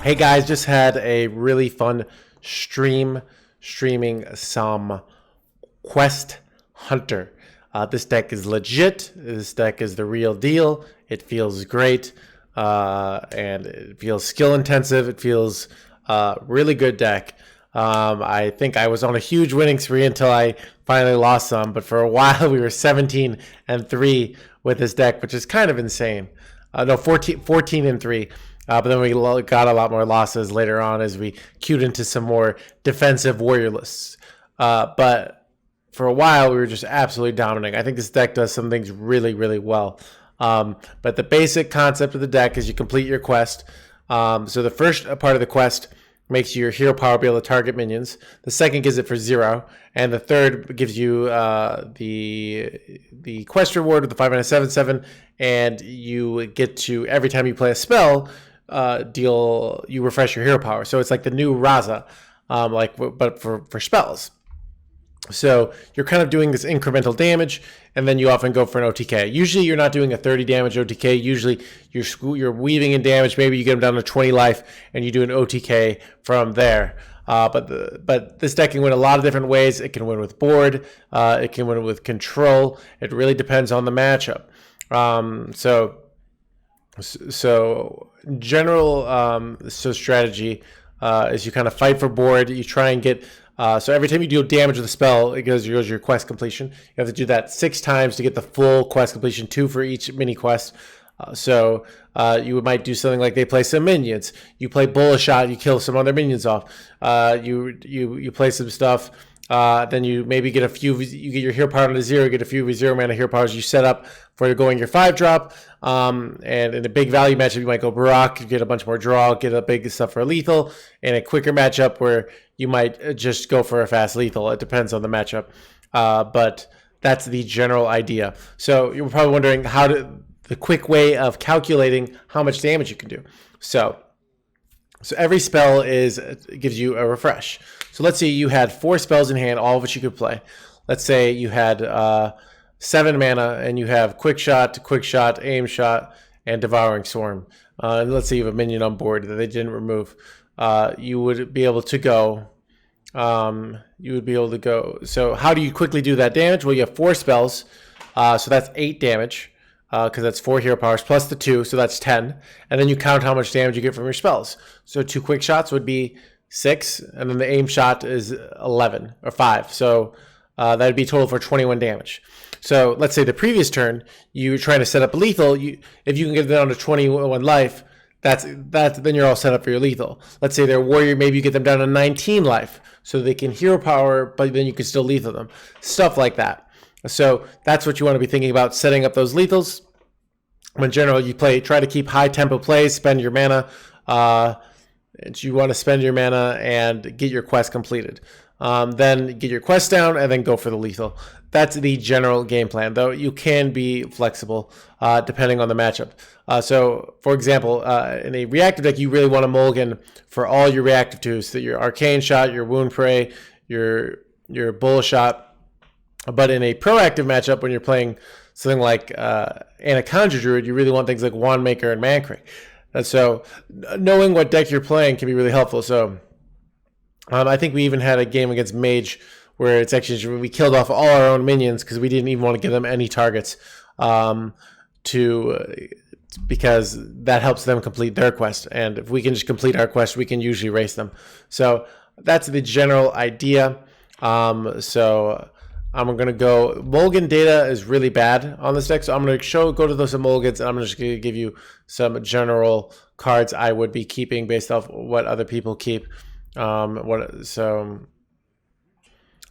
Hey guys, just had a really fun streaming some Quest Hunter. This deck is legit. This deck is the real deal. It feels great, and it feels skill intensive. It feels really good deck. I think I was on a huge winning spree until I finally lost some, but for a while we were 17-3 with this deck, which is kind of insane. No, 14-3. But then we got a lot more losses later on as we queued into some more defensive warrior lists. But for a while, we were just absolutely dominating. I think this deck does some things really, really well. But the basic concept of the deck is you complete your quest. So the first part of the quest makes your hero power be able to target minions. The second gives it for 0. And the third gives you the quest reward with the 5-7/7. And you get to, every time you play a spell, you refresh your hero power. So it's like the new Raza, but for spells. So you're kind of doing this incremental damage, and then you often go for an OTK. Usually you're not doing a 30 damage OTK. Usually you're weaving in damage. Maybe you get them down to 20 life, and you do an OTK from there. But this deck can win a lot of different ways. It can win with board. It can win with control. It really depends on the matchup. So general strategy is you kind of fight for board. You try and get so every time you deal damage with a spell, it goes your quest completion. You have to do that 6 times to get the full quest completion, 2 for each mini quest. So you might do something like they play some minions. You play bullet shot. You kill some other minions off. You play some stuff. Then you maybe get you get your hero power to 0, get a few 0 mana hero powers you set up for going your 5-drop. And in a big value matchup, you might go Barak, get a bunch more draw, get a big stuff for lethal. In a quicker matchup where you might just go for a fast lethal. It depends on the matchup. But that's the general idea. So you're probably wondering the quick way of calculating how much damage you can do. So every spell gives you a refresh. So let's say you had 4 spells in hand, all of which you could play. Let's say you had 7 mana and you have quick shot, aim shot, and devouring swarm. And let's say you have a minion on board that they didn't remove. You would be able to go. So how do you quickly do that damage? Well, you have 4 spells, so that's 8 damage. Because that's 4 hero powers plus the 2, so that's 10. And then you count how much damage you get from your spells. So 2 quick shots would be 6, and then the aim shot is 11 or 5. So that would be total for 21 damage. So let's say the previous turn you're trying to set up lethal. If you can get down to 21 life, then you're all set up for your lethal. Let's say they're warrior, maybe you get them down to 19 life, so they can hero power, but then you can still lethal them. Stuff like that. So that's what you want to be thinking about, setting up those lethals. In general, you try to keep high tempo plays, spend your mana. You want to spend your mana and get your quest completed. Then get your quest down and then go for the lethal. That's the general game plan, though you can be flexible depending on the matchup. So, for example, in a reactive deck, you really want to mulligan for all your reactive 2s, so your arcane shot, your wound prey, your bull shot. But in a proactive matchup, when you're playing something like Anaconda Druid, you really want things like Wand Maker and Mancrick. And so knowing what deck you're playing can be really helpful. So I think we even had a game against Mage where it's actually we killed off all our own minions because we didn't even want to give them any targets because that helps them complete their quest. And if we can just complete our quest, we can usually race them. So that's the general idea. I'm going to go, Mulligan data is really bad on this deck, so I'm going to go to those mulligans, and I'm just going to give you some general cards I would be keeping based off what other people keep. All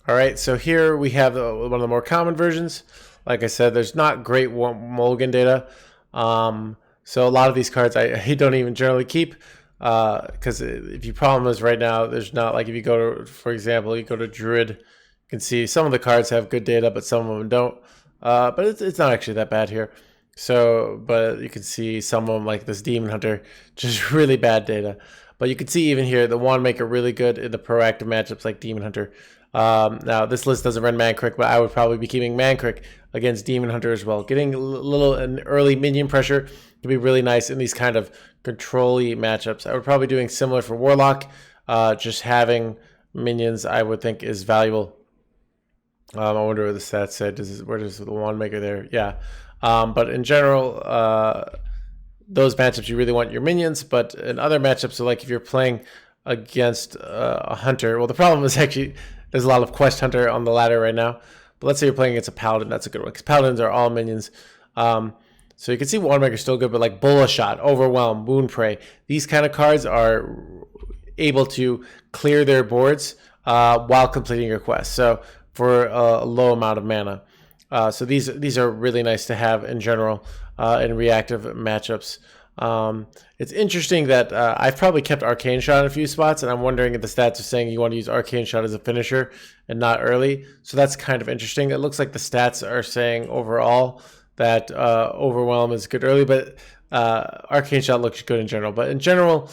right, so here we have one of the more common versions. Like I said, there's not great mulligan data. So a lot of these cards I don't even generally keep, because if your problem is right now, there's not, like if you go to, for example, you go to Druid, can see some of the cards have good data, but some of them don't. But it's not actually that bad here. So, but you can see some of them, like this Demon Hunter, just really bad data. But you can see even here, the Wand Maker really good in the proactive matchups like Demon Hunter. Now, this list doesn't run Mancrick, but I would probably be keeping Mancrick against Demon Hunter as well. Getting an early minion pressure Can be really nice in these kind of control-y matchups. I would probably doing similar for Warlock. Just having minions, I would think, is valuable. I wonder what the stats said. Where does the wand maker there? Yeah. But in general, those matchups you really want your minions. But in other matchups, so like if you're playing against a hunter, well, the problem is actually there's a lot of quest hunter on the ladder right now. But let's say you're playing against a paladin. That's a good one because paladins are all minions. So you can see Wandmaker still good, but like Bullet Shot, Overwhelm, Wound Prey, these kind of cards are able to clear their boards while completing your quest. So for a low amount of mana. So these are really nice to have in general in reactive matchups. It's interesting that I've probably kept Arcane Shot in a few spots, and I'm wondering if the stats are saying you want to use Arcane Shot as a finisher and not early. So that's kind of interesting. It looks like the stats are saying overall that Overwhelm is good early, but Arcane Shot looks good in general. But in general,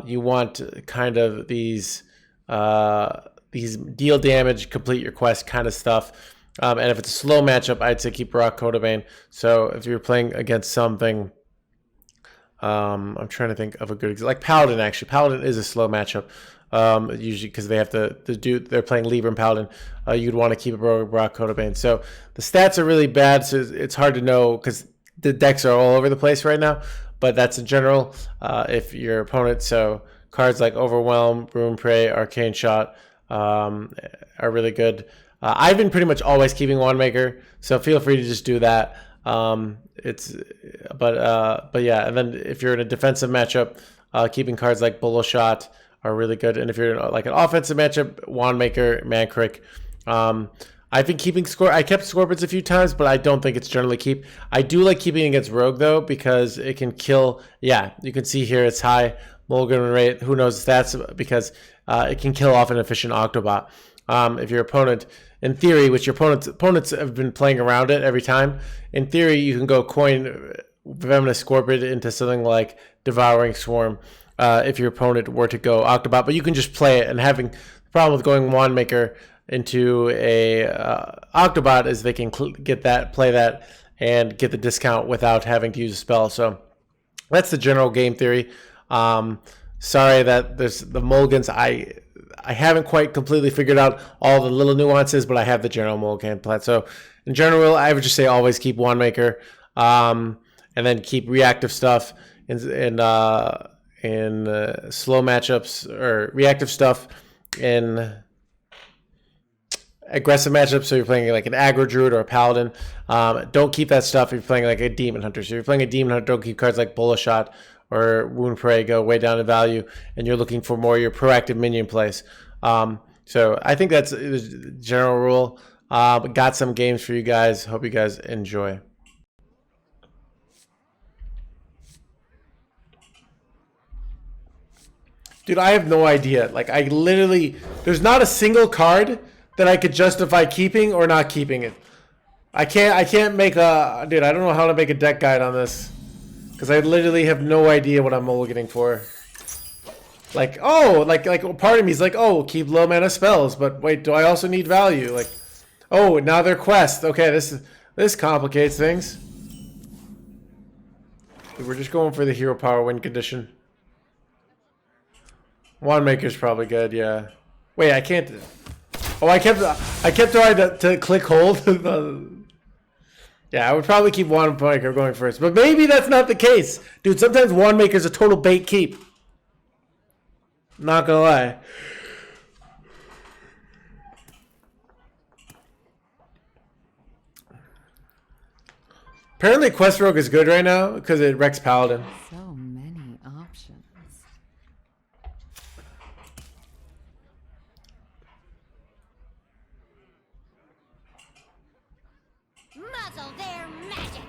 you want kind of these deal damage, complete your quest kind of stuff. And if it's a slow matchup, I'd say keep Rock Codebane. So if you're playing against something, I'm trying to think of a good example. Like Paladin, actually. Paladin is a slow matchup. Usually because they have to do, they're playing Libra and Paladin. You'd want to keep a Rock Codebane. So the stats are really bad, so it's hard to know because the decks are all over the place right now. But that's in general if your opponent, so cards like Overwhelm, Ruin Prey, Arcane Shot are really good. I've been pretty much always keeping Wandmaker, so feel free to just do that. But yeah, and then if you're in a defensive matchup, keeping cards like Bullet Shot are really good. And if you're in like an offensive matchup, Wandmaker, Mankrik. I've been keeping I kept Scorpions a few times, but I don't think it's generally keep. I do like keeping against Rogue though, because it can kill. Yeah, you can see here it's high Mulligan rate. Who knows stats because it can kill off an efficient Octobot. If your opponent, in theory, which your opponents have been playing around it every time, in theory you can go coin Venomous Scorpion into something like Devouring Swarm if your opponent were to go Octobot, but you can just play it. And having the problem with going Wandmaker into a Octobot is they can get that, play that, and get the discount without having to use a spell. So that's the general game theory. Sorry that there's the mulligans. I haven't quite completely figured out all the little nuances, but I have the general mulligan plan. So in general, I would just say always keep Wandmaker, and then keep reactive stuff in slow matchups, or reactive stuff in aggressive matchups. So you're playing like an aggro druid or a paladin. Don't keep that stuff if you're playing like a demon hunter. So if you're playing a demon hunter, don't keep cards like Bullet Shot or Wound Prey, go way down in value, and you're looking for more your proactive minion plays. So I think that's the general rule. Got some games for you guys. Hope you guys enjoy. Dude, I have no idea. Like, I literally, there's not a single card that I could justify keeping or not keeping it. I can't make a, dude, I don't know how to make a deck guide on this. Because I literally have no idea what I'm mulliganing for. Like, oh, like part of me is like, oh, keep low mana spells, but wait, do I also need value? Like, oh, now they're quest. Okay, this complicates things. Dude, we're just going for the hero power win condition. Wandmaker's probably good, yeah. Wait, I can't. Oh, I kept trying to click hold. Yeah, I would probably keep Wandmaker going first, but maybe that's not the case, dude. Sometimes Wandmaker's a total bait keep. Not gonna lie. Apparently, Quest Rogue is good right now because it wrecks Paladin. So many options. Muzzle their magic.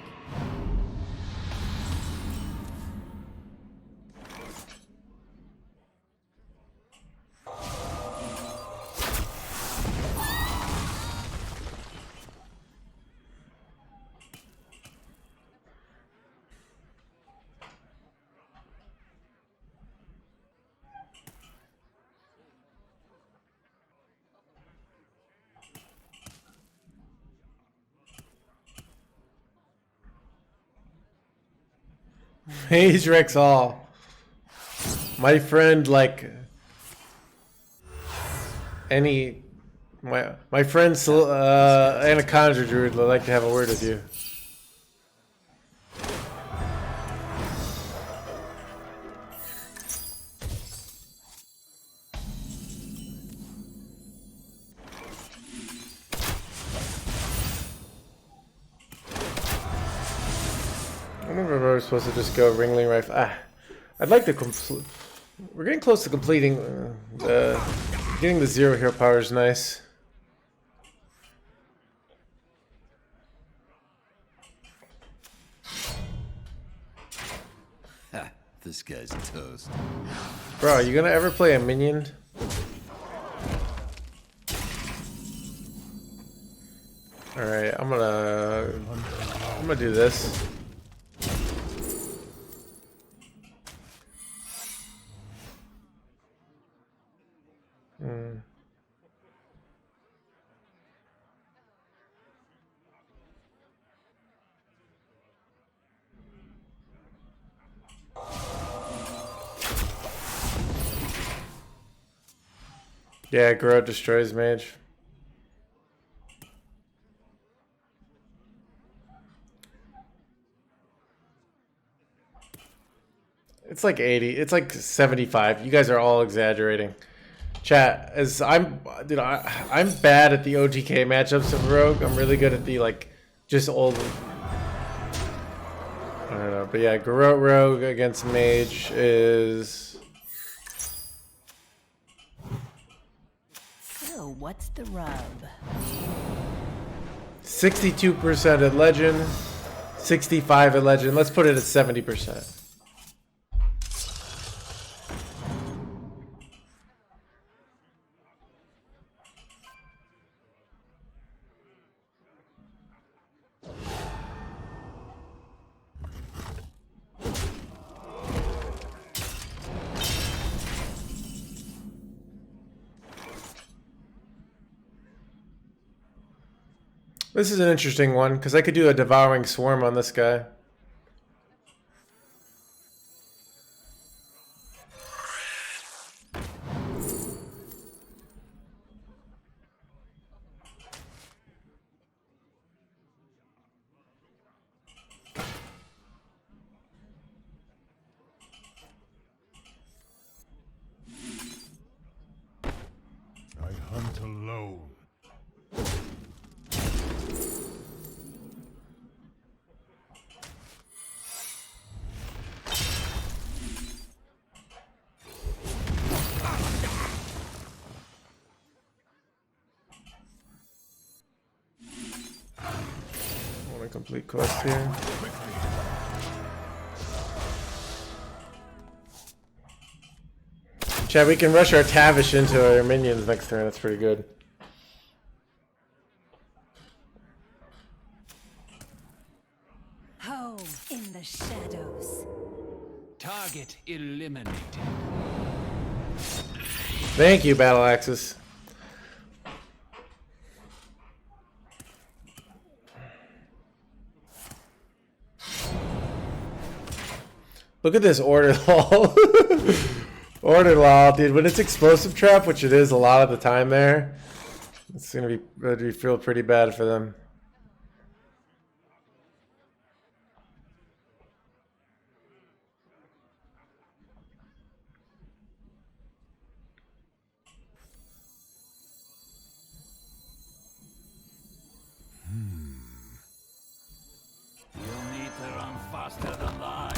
Mage wrecks all. My friend, like any, my friend Anaconda Druid would like to have a word with you. I wonder if I was supposed to just go Ringling Rifle. I'd like to complete. We're getting close to completing. Getting the 0 hero power is nice. Ha, this guy's toast. Bro, are you gonna ever play a minion? Alright, I'm gonna do this. Yeah, Grow destroys mage. It's like 80. It's like 75. You guys are all exaggerating. Chat, as I'm bad at the OTK matchups of Rogue. I'm really good at the just old. I don't know, but yeah, Garrote Rogue against Mage is. So, what's the rub? 62% at Legend, 65 at Legend. Let's put it at 70%. This is an interesting one, because I could do a Devouring Swarm on this guy. I hunt alone. Complete quest here. Chad, we can rush our Tavish into our minions next turn. That's pretty good. Home in the shadows. Target eliminated. Thank you, Battle Axis. Look at this order law. Order law, dude. When it's explosive trap, which it is a lot of the time there, it's gonna be feel pretty bad for them. You'll need to run faster than that.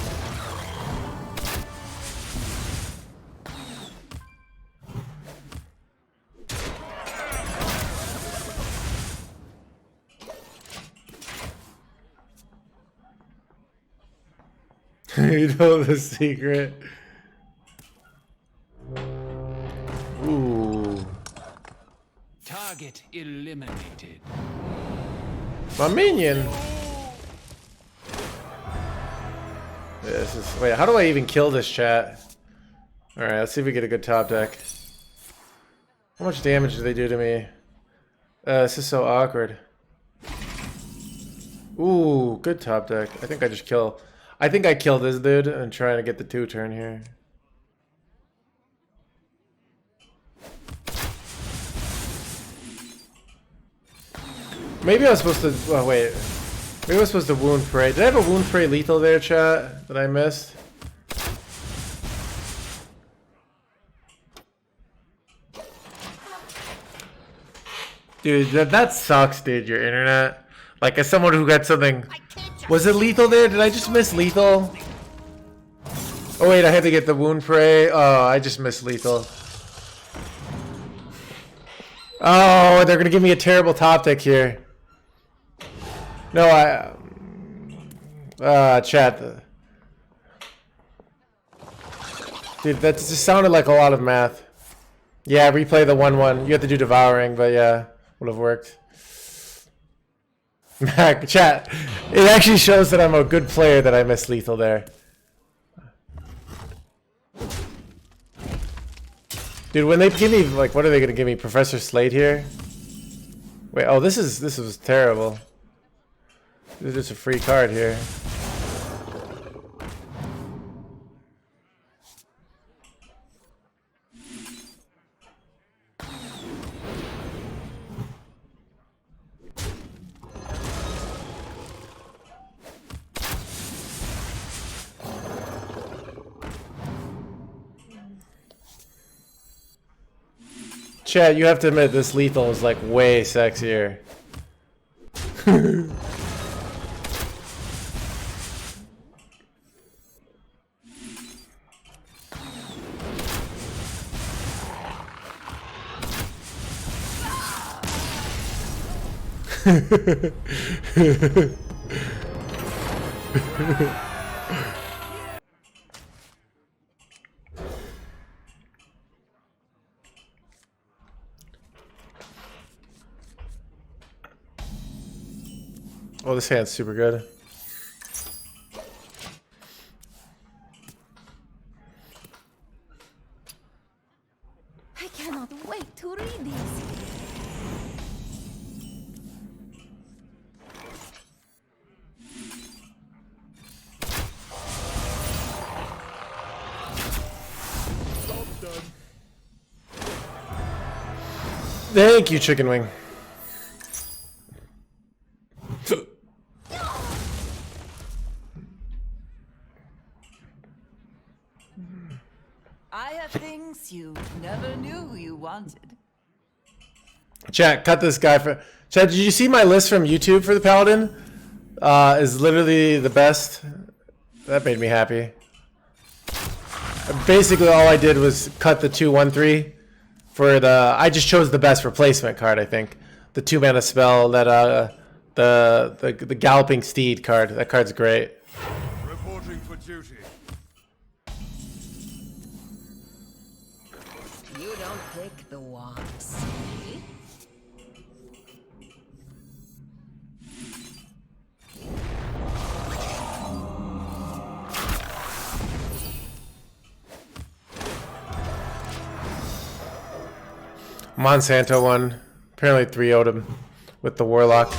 You know the secret. Ooh. Target eliminated. My minion. Yeah, this is. Wait, how do I even kill this chat? Alright, let's see if we get a good top deck. How much damage do they do to me? This is so awkward. Ooh, good top deck. I think I just kill. I think I killed this dude and trying to get the 2-turn here. Maybe I was supposed to. Oh wait. Maybe I was supposed to wound prey. Did I have a wound prey lethal there, chat? That I missed? Dude, that sucks, dude. Your internet. Like, as someone who got something. Was it lethal there? Did I just miss lethal? Oh wait, I had to get the wound prey. Oh, I just missed lethal. Oh, they're gonna give me a terrible top deck here. No, chat. Dude, that just sounded like a lot of math. Yeah, replay the 1-1. You have to do devouring, but yeah, would have worked. Chat, it actually shows that I'm a good player that I missed lethal there. Dude, when they give me, like, what are they gonna give me? Professor Slate here? Wait, oh, this was terrible. This is just a free card here. Chat, you have to admit this lethal is like way sexier. Oh, this hand's super good. I cannot wait to read these. Thank you, Chicken Wing. I have things you never knew you wanted. Chat, cut this guy for. Chat, did you see my list from YouTube for the Paladin? Is literally the best. That made me happy. Basically, all I did was cut the 2/1/3 for the. I just chose the best replacement card. I think the 2-mana spell that the Galloping Steed card. That card's great. Reporting for duty. You don't pick the ones. Monsanto one. Apparently 3-0'd him with the Warlock.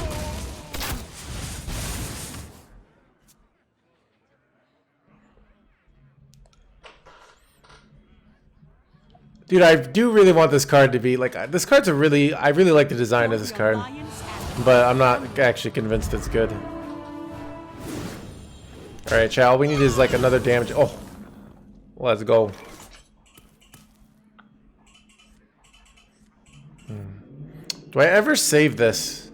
Dude, I do really want this card to be like this card's a really I really like the design of this card, but I'm not actually convinced it's good. All right, chat. All we need is like another damage. Oh, let's go. Do I ever save this?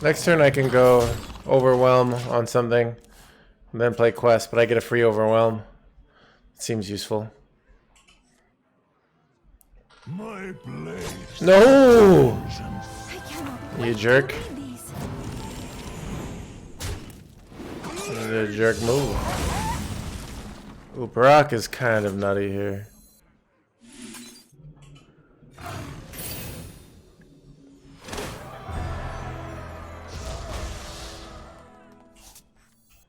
Next turn I can go Overwhelm on something and then play Quest, but I get a free Overwhelm. It seems useful. My blade. No! I cannot You wait jerk. to read these. The jerk move. Ooh, Barak is kind of nutty here.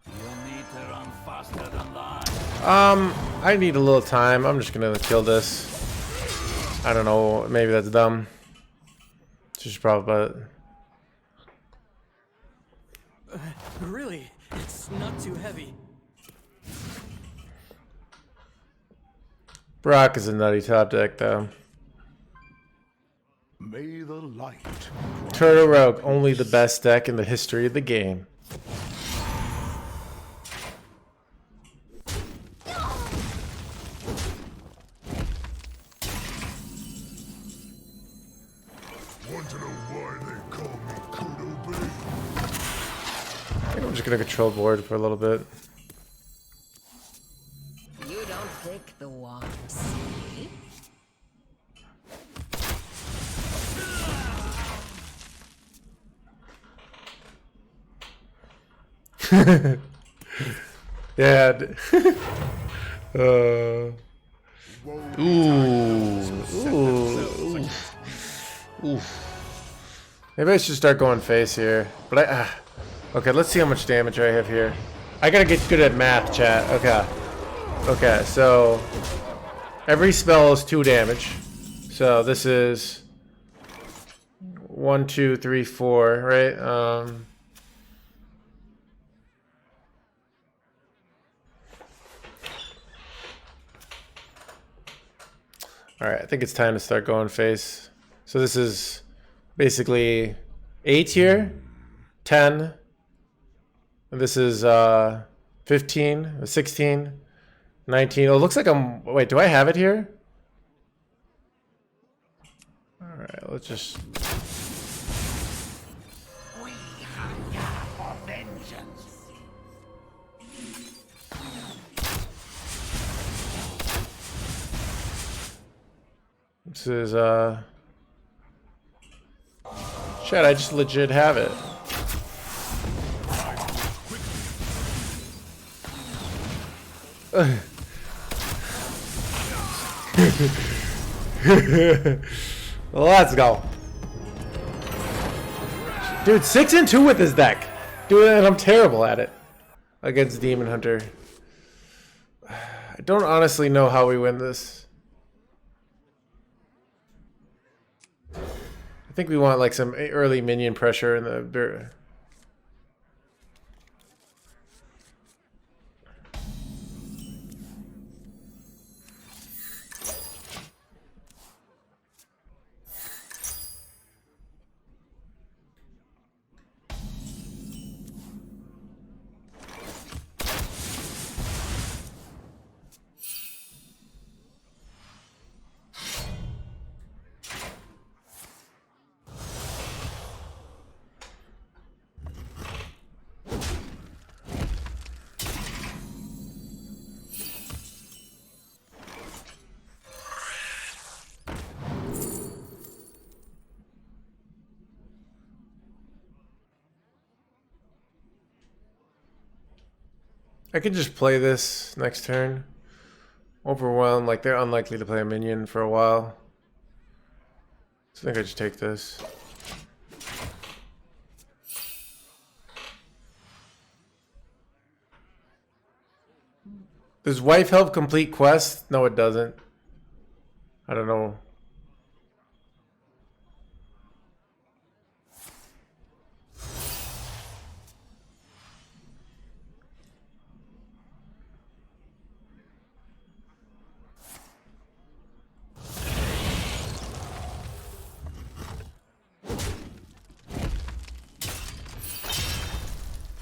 You'll need to run faster than that. I need a little time. I'm just gonna kill this. I don't know. Maybe that's dumb. Just probably. Really? It's not too heavy. Brock is a nutty top deck, though. May the light. Turtle Rogue, only the best deck in the history of the game. Want to know why they call me Kudo Bay? I think I'm just gonna control board for a little bit. You don't pick the ones. See? Yeah. Ooh. Ooh. Ooh. Maybe I should start going face here. But okay, let's see how much damage I have here. I gotta get good at math, chat. Okay. Okay, so every spell is 2 damage. So this is 1, 2, 3, 4, right? Alright, I think it's time to start going face. So this is basically 8 here, 10, and this is 15, 16, 19. Oh, it looks like I'm... Wait, do I have it here? Alright, let's just... We are here for vengeance. This is, Shit, I just legit have it. Let's go. Dude, 6 and 2 with this deck. Dude, and I'm terrible at it. Against Demon Hunter. I don't honestly know how we win this. I think we want like some early minion pressure in the... I could just play this next turn. Overwhelmed, like they're unlikely to play a minion for a while. So I think I just take this. Does wife help complete quests? No, it doesn't. I don't know.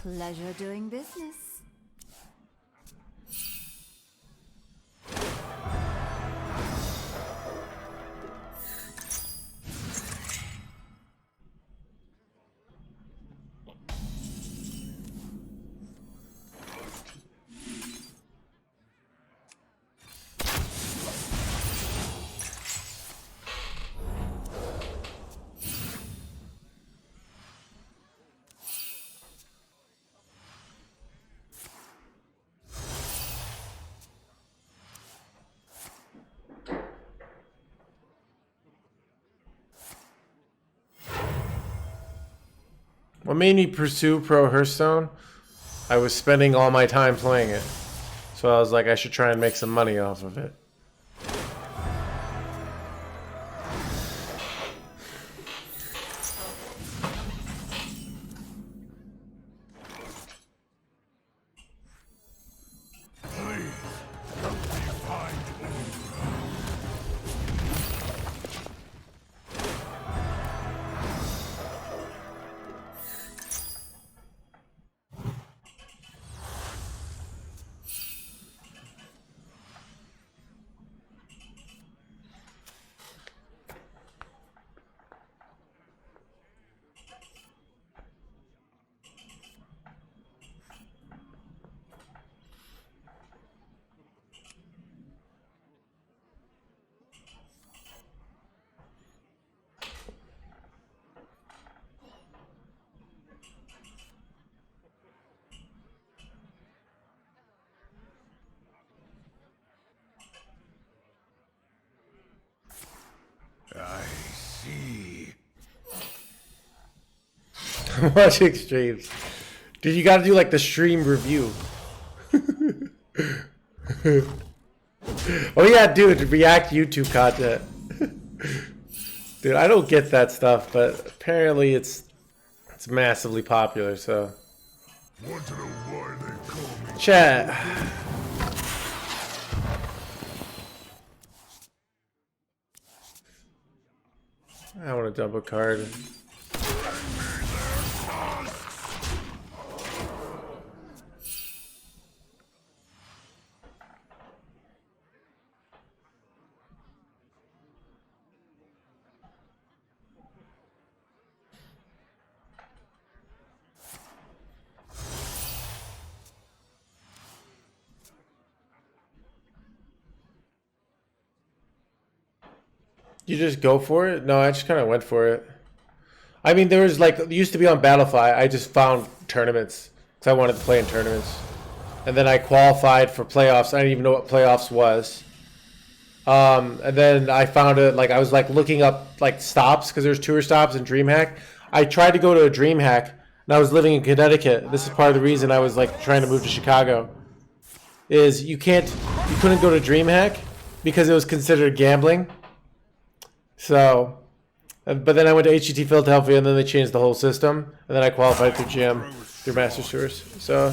Pleasure doing business. What made me pursue Pro Hearthstone? I was spending all my time playing it. So I was like, I should try and make some money off of it. I see. Watching streams. Dude, you gotta do like the stream review. Oh yeah, dude, react YouTube content. Dude, I don't get that stuff, but apparently it's massively popular, so. Want to know why they call me? Chat. I want to dump a card. You just go for it? No, I just kind of went for it. I mean, there was like, it used to be on Battlefy. I just found tournaments because I wanted to play in tournaments. And then I qualified for playoffs. I didn't even know what playoffs was. And then I found it, like, I was like looking up like stops because there's tour stops in DreamHack. I tried to go to a DreamHack and I was living in Connecticut. This is part of the reason I was like trying to move to Chicago. Is you couldn't go to DreamHack because it was considered gambling. So, but then I went to HGT Philadelphia, and then they changed the whole system, and then I qualified through GM, through Masters Tours. So,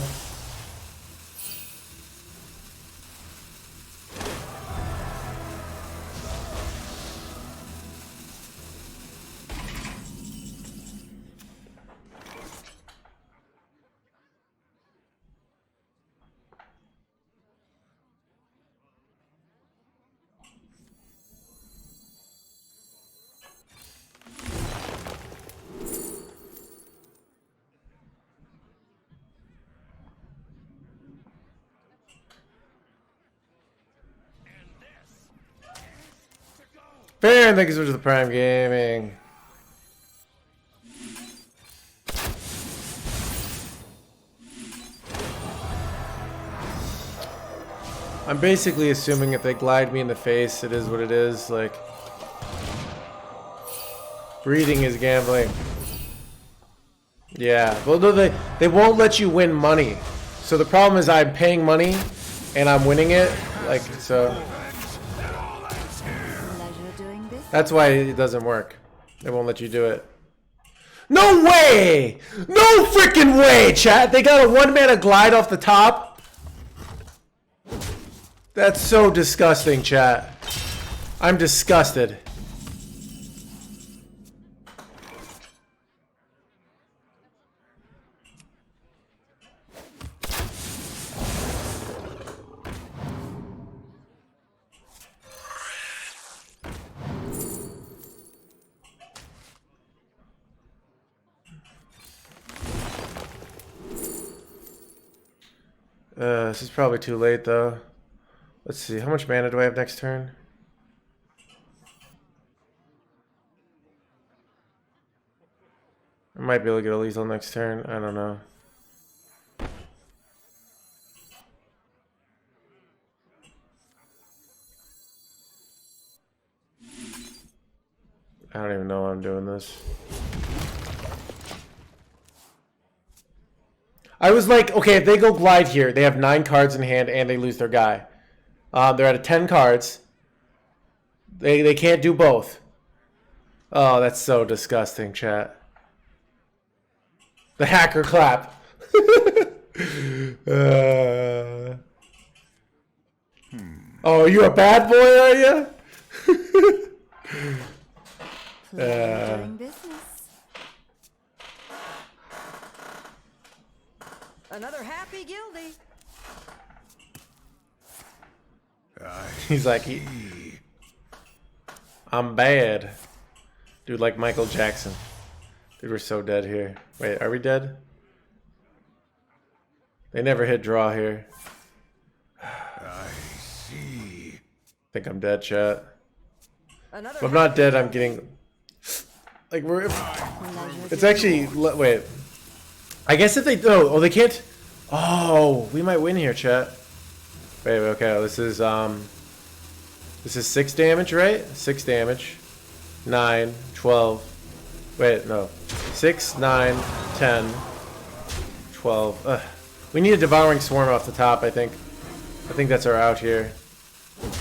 fair, thank you so much for the Prime Gaming. I'm basically assuming if they glide me in the face, it is what it is. Like, breathing is gambling. Yeah, well, no, they won't let you win money. So the problem is I'm paying money and I'm winning it. Like, so that's why it doesn't work. They won't let you do it. No way! No freaking way, chat! They got a one-mana glide off the top? That's so disgusting, chat. I'm disgusted. This is probably too late, though. Let's see. How much mana do I have next turn? I might be able to get a lethal next turn. I don't know. I don't even know why I'm doing this. I was like, okay, if they go glide here, they have 9 cards in hand and they lose their guy. They're at 10 cards. They can't do both. Oh, that's so disgusting, chat. The hacker clap. Oh, you a bad boy, are you? Doing business. Another happy guilty. He's like, I'm bad. Dude, like Michael Jackson. Dude, we're so dead here. Wait, are we dead? They never hit draw here. I see. Think I'm dead, chat. Another If I'm not dead, I'm getting... Like, we're... It's actually... Wait. I guess if they... Oh, they can't... Oh, we might win here, chat. Wait, okay, this is 6 damage, right? 6 damage. 9, 12. Wait, no. 6, 9, 10, 12. Ugh. We need a Devouring Swarm off the top, I think. I think that's our out here.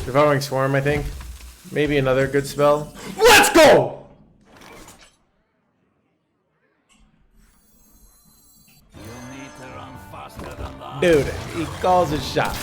Devouring Swarm, I think. Maybe another good spell. Let's go! You'll need to run faster than that. Dude, he calls his shot.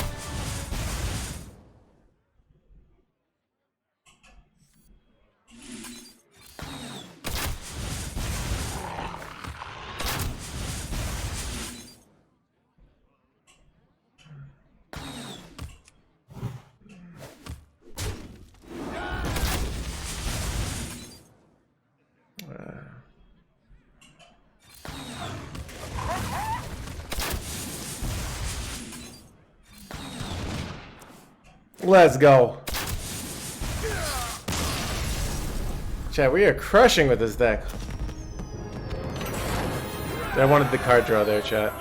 Let's go. Chat, we are crushing with this deck. I wanted the card draw there, chat.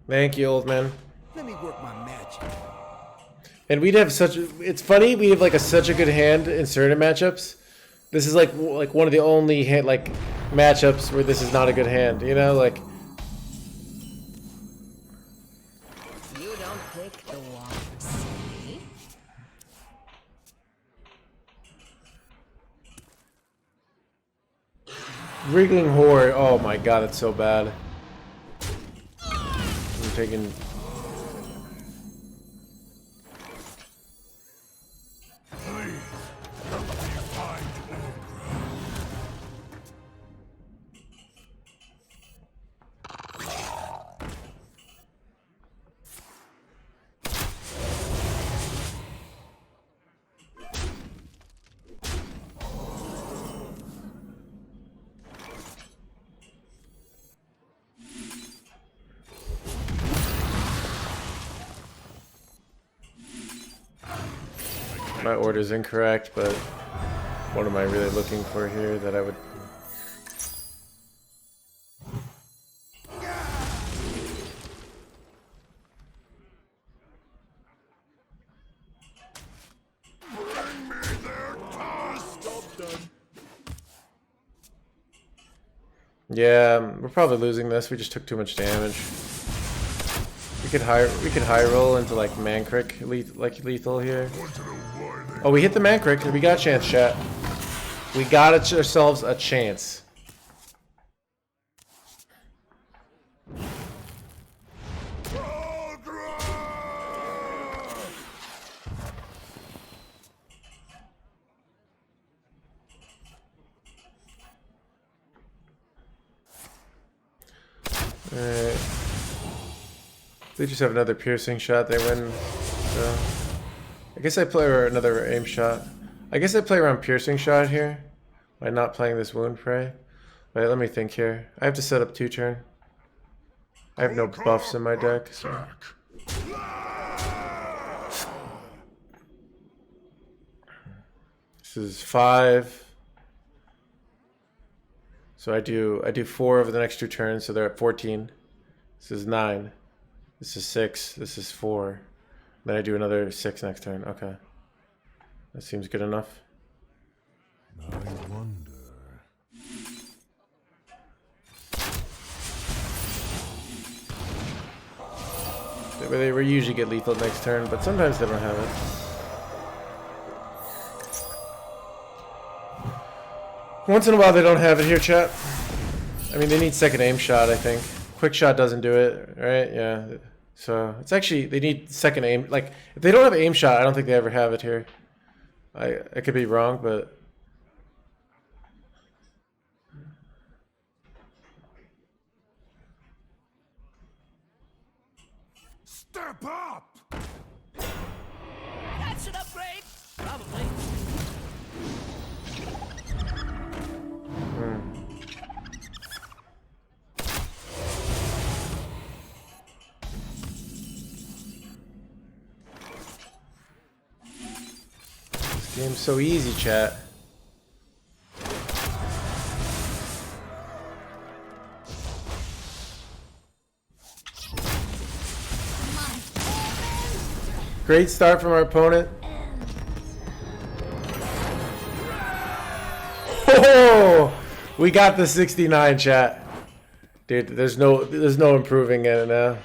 Thank you, old man. Let me work my magic. And we'd have such. It's funny we have like such a good hand in certain matchups. This is like one of the only matchups where this is not a good hand. You know, like. You don't pick the one, see? Wriggling Horde. Oh my god, it's so bad. I'm taking. My order's incorrect, but what am I really looking for here that I would... Yeah, we're probably losing this. We just took too much damage. We could high roll into like Mancrick, lethal here. Oh, we hit the Mancrick. We got a chance, chat. We got ourselves a chance. Alright. They just have another piercing shot, they win. So I guess I play another aim shot. I guess I play around piercing shot here by not playing this wound prey. Wait, let me think here. I have to set up 2 turn. I have no buffs in my deck, so. This is 5. So I do 4 over the next 2 turns, so they're at 14. This is 9. This is 6. This is 4. Then I do another 6 next turn. Okay. That seems good enough. I wonder. They usually get lethal next turn, but sometimes they don't have it. Once in a while they don't have it here, chat. I mean, they need second aim shot, I think. Quick shot doesn't do it, right? Yeah. So it's actually, they need second aim. Like, if they don't have aim shot, I don't think they ever have it here. I could be wrong, but... Step up! That's an upgrade. Probably. This game's so easy, chat. Great start from our opponent. Oh, we got the 69, chat. Dude, there's no improving it now.